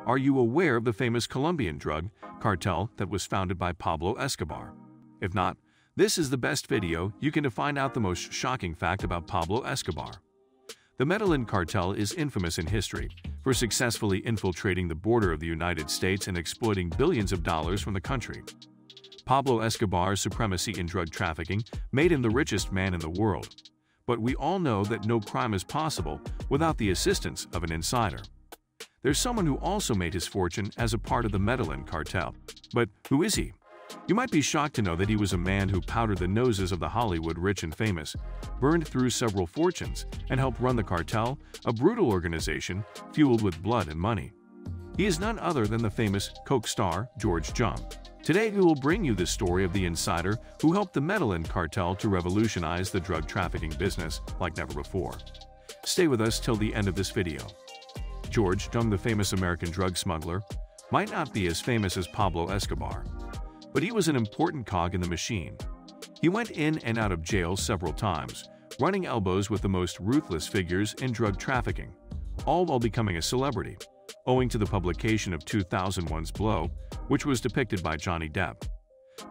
Are you aware of the famous Colombian drug cartel that was founded by Pablo Escobar? If not, this is the best video you can to find out the most shocking fact about Pablo Escobar. The Medellin cartel is infamous in history for successfully infiltrating the border of the United States and exploiting billions of dollars from the country. Pablo Escobar's supremacy in drug trafficking made him the richest man in the world. But we all know that no crime is possible without the assistance of an insider. There's someone who also made his fortune as a part of the Medellin cartel. But who is he? You might be shocked to know that he was a man who powdered the noses of the Hollywood rich and famous, burned through several fortunes, and helped run the cartel, a brutal organization fueled with blood and money. He is none other than the famous Coke star George Jung. Today we will bring you the story of the insider who helped the Medellin cartel to revolutionize the drug trafficking business like never before. Stay with us till the end of this video. George Jung, the famous American drug smuggler, might not be as famous as Pablo Escobar, but he was an important cog in the machine. He went in and out of jail several times, running elbows with the most ruthless figures in drug trafficking, all while becoming a celebrity, owing to the publication of 2001's Blow, which was depicted by Johnny Depp.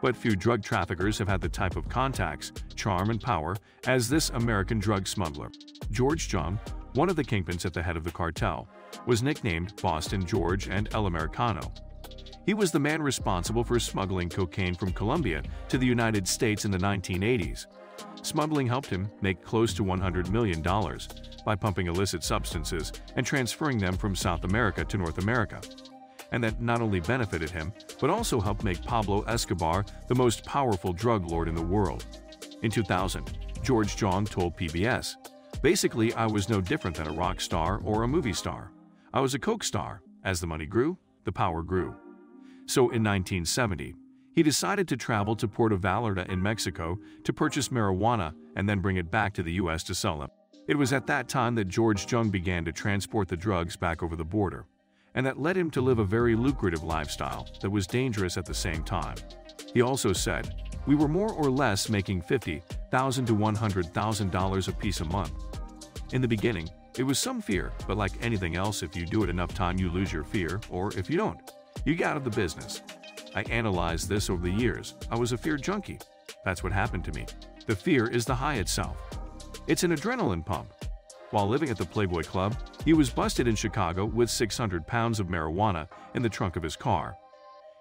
But few drug traffickers have had the type of contacts, charm, and power as this American drug smuggler. George Jung, one of the kingpins at the head of the cartel, was nicknamed Boston George and El Americano. He was the man responsible for smuggling cocaine from Colombia to the United States in the 1980s. Smuggling helped him make close to $100 million by pumping illicit substances and transferring them from South America to North America. And that not only benefited him, but also helped make Pablo Escobar the most powerful drug lord in the world. In 2000, George Jung told PBS, "Basically, I was no different than a rock star or a movie star. I was a Coke star. As the money grew, the power grew." So in 1970, he decided to travel to Puerto Vallarta in Mexico to purchase marijuana and then bring it back to the US to sell them. It was at that time that George Jung began to transport the drugs back over the border, and that led him to live a very lucrative lifestyle that was dangerous at the same time. He also said, "We were more or less making $50,000 to $100,000 apiece a month. In the beginning, it was some fear, but like anything else, if you do it enough time you lose your fear, or if you don't, you get out of the business. I analyzed this over the years. I was a fear junkie. That's what happened to me. The fear is the high itself. It's an adrenaline pump." While living at the Playboy Club, he was busted in Chicago with 600 pounds of marijuana in the trunk of his car.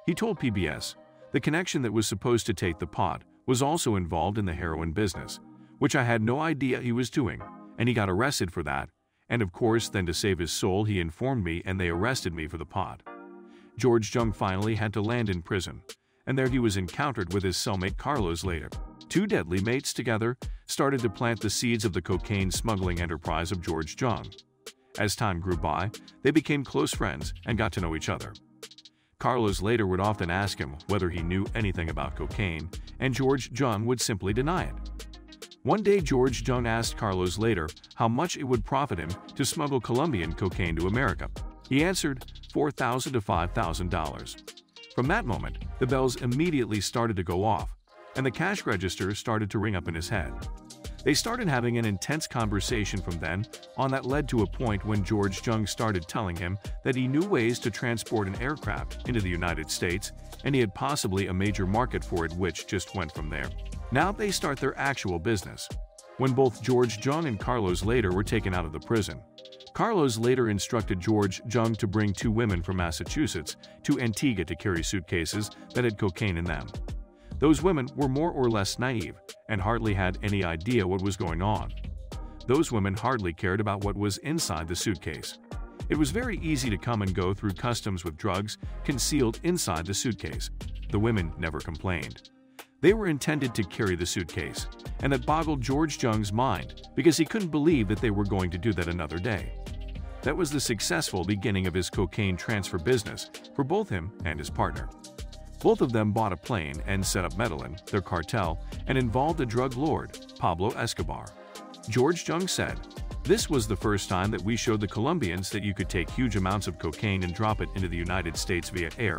He told PBS, "The connection that was supposed to take the pot was also involved in the heroin business, which I had no idea he was doing, and he got arrested for that. And of course, then to save his soul, he informed me and they arrested me for the pot." George Jung finally had to land in prison, and there he was encountered with his cellmate Carlos later. Two deadly mates together started to plant the seeds of the cocaine smuggling enterprise of George Jung. As time grew by, they became close friends and got to know each other. Carlos later would often ask him whether he knew anything about cocaine, and George Jung would simply deny it. One day, George Jung asked Carlos later how much it would profit him to smuggle Colombian cocaine to America. He answered, $4,000 to $5,000. From that moment, the bells immediately started to go off, and the cash register started to ring up in his head. They started having an intense conversation from then on that led to a point when George Jung started telling him that he knew ways to transport an aircraft into the United States, and he had possibly a major market for it, which just went from there. Now they start their actual business. When both George Jung and Carlos later were taken out of the prison, Carlos later instructed George Jung to bring two women from Massachusetts to Antigua to carry suitcases that had cocaine in them. Those women were more or less naive and hardly had any idea what was going on. Those women hardly cared about what was inside the suitcase. It was very easy to come and go through customs with drugs concealed inside the suitcase. The women never complained. They were intended to carry the suitcase, and that boggled George Jung's mind because he couldn't believe that they were going to do that another day. That was the successful beginning of his cocaine transfer business for both him and his partner. Both of them bought a plane and set up Medellin, their cartel, and involved the drug lord, Pablo Escobar. George Jung said, "This was the first time that we showed the Colombians that you could take huge amounts of cocaine and drop it into the United States via air,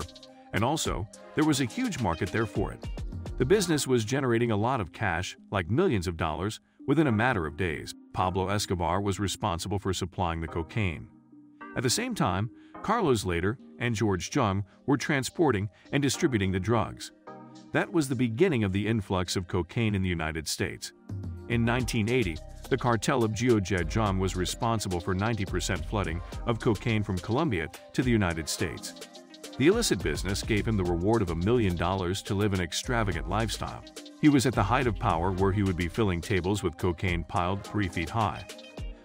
and also, there was a huge market there for it. The business was generating a lot of cash, like millions of dollars, within a matter of days. Pablo Escobar was responsible for supplying the cocaine. At the same time, Carlos later and George Jung were transporting and distributing the drugs. That was the beginning of the influx of cocaine in the United States. In 1980, the cartel of George Jung was responsible for 90% flooding of cocaine from Colombia to the United States. The illicit business gave him the reward of $1 million to live an extravagant lifestyle. He was at the height of power where he would be filling tables with cocaine piled 3 feet high.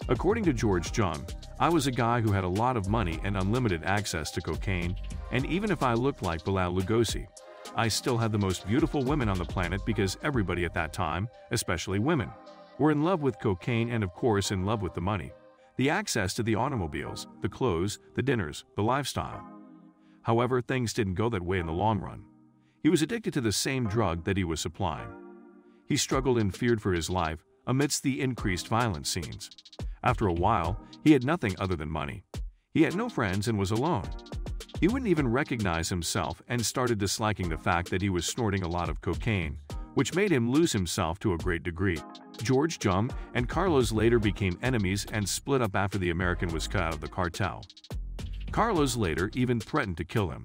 According to George Jung, I was a guy who had a lot of money and unlimited access to cocaine, and even if I looked like Bela Lugosi, I still had the most beautiful women on the planet because everybody at that time, especially women, were in love with cocaine and of course in love with the money, the access to the automobiles, the clothes, the dinners, the lifestyle. However, things didn't go that way in the long run. He was addicted to the same drug that he was supplying. He struggled and feared for his life amidst the increased violent scenes. After a while, he had nothing other than money. He had no friends and was alone. He wouldn't even recognize himself and started disliking the fact that he was snorting a lot of cocaine, which made him lose himself to a great degree. George Jung and Carlos later became enemies and split up after the American was cut out of the cartel. Carlos later even threatened to kill him.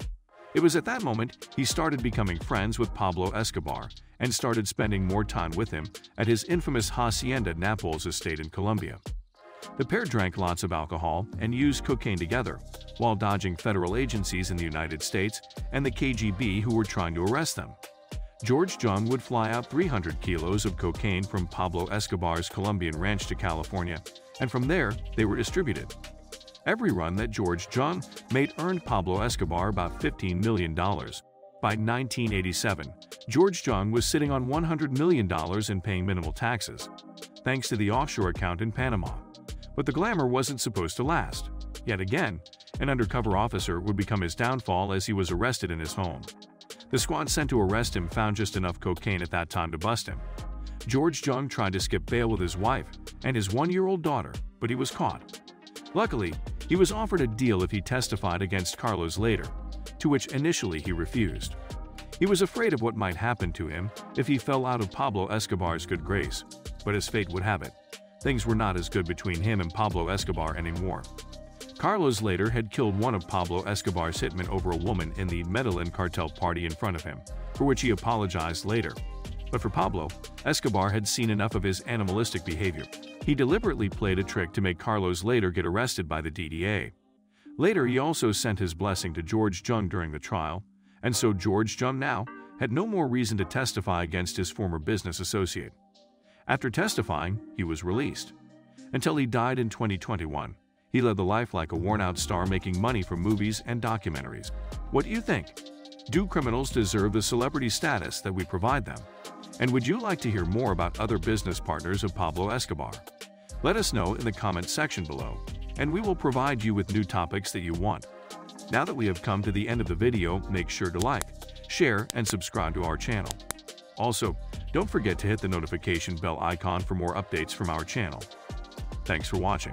It was at that moment he started becoming friends with Pablo Escobar and started spending more time with him at his infamous Hacienda Nápoles estate in Colombia. The pair drank lots of alcohol and used cocaine together, while dodging federal agencies in the United States and the KGB who were trying to arrest them. George Jung would fly out 300 kilos of cocaine from Pablo Escobar's Colombian ranch to California, and from there they were distributed. Every run that George Jung made earned Pablo Escobar about $15 million. By 1987, George Jung was sitting on $100 million and paying minimal taxes, thanks to the offshore account in Panama. But the glamour wasn't supposed to last. Yet again, an undercover officer would become his downfall as he was arrested in his home. The squad sent to arrest him found just enough cocaine at that time to bust him. George Jung tried to skip bail with his wife and his 1-year-old daughter, but he was caught. Luckily, he was offered a deal if he testified against Carlos later, to which initially he refused. He was afraid of what might happen to him if he fell out of Pablo Escobar's good grace, but as fate would have it, things were not as good between him and Pablo Escobar anymore. Carlos later had killed one of Pablo Escobar's hitmen over a woman in the Medellin cartel party in front of him, for which he apologized later. But for Pablo, Escobar had seen enough of his animalistic behavior. He deliberately played a trick to make Carlos later get arrested by the DEA. Later, he also sent his blessing to George Jung during the trial, and so George Jung now had no more reason to testify against his former business associate. After testifying, he was released. Until he died in 2021, he led the life like a worn-out star making money from movies and documentaries. What do you think? Do criminals deserve the celebrity status that we provide them? And would you like to hear more about other business partners of Pablo Escobar? Let us know in the comments section below, and we will provide you with new topics that you want. Now that we have come to the end of the video, make sure to like, share, and subscribe to our channel. Also, don't forget to hit the notification bell icon for more updates from our channel. Thanks for watching.